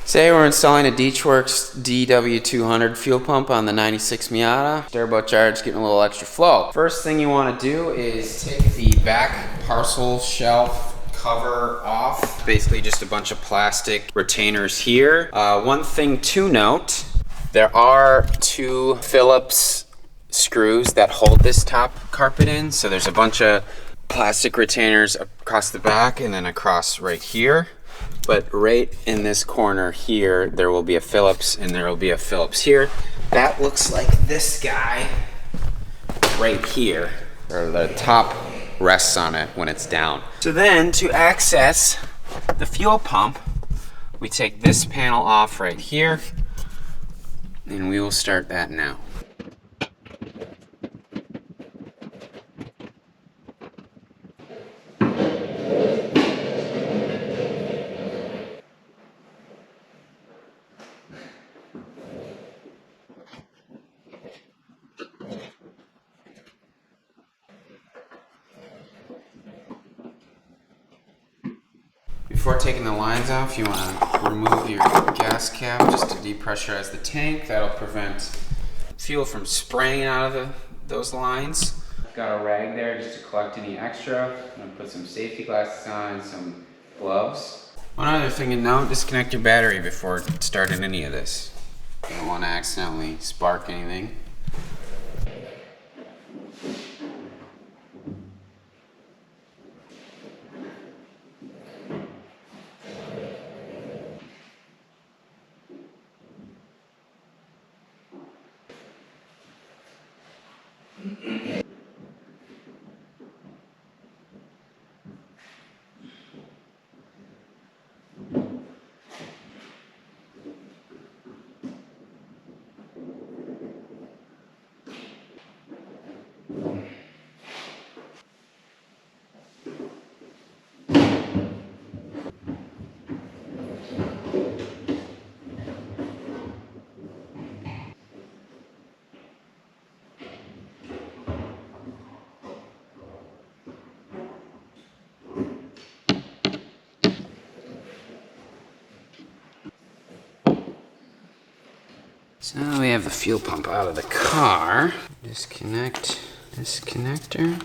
Today we're installing a DeatschWerks DW200 fuel pump on the 96 Miata. Turbocharged, getting a little extra flow. First thing you want to do is take the back parcel shelf cover off. Basically just a bunch of plastic retainers here. One thing to note, there are two Phillips screws that hold this top carpet in. So there's a bunch of plastic retainers across the back and then across right here. But right in this corner here, there will be a Phillips and there will be a Phillips here. That looks like this guy right here, or the top rests on it when it's down. So then to access the fuel pump, we take this panel off right here and we will start that now. Before taking the lines off, you want to remove your gas cap just to depressurize the tank. That'll prevent fuel from spraying out of those lines. Got a rag there just to collect any extra. I'm going to put some safety glasses on and some gloves. One other thing to note, disconnect your battery before starting any of this. You don't want to accidentally spark anything. So now we have the fuel pump out of the car. Disconnect this connector.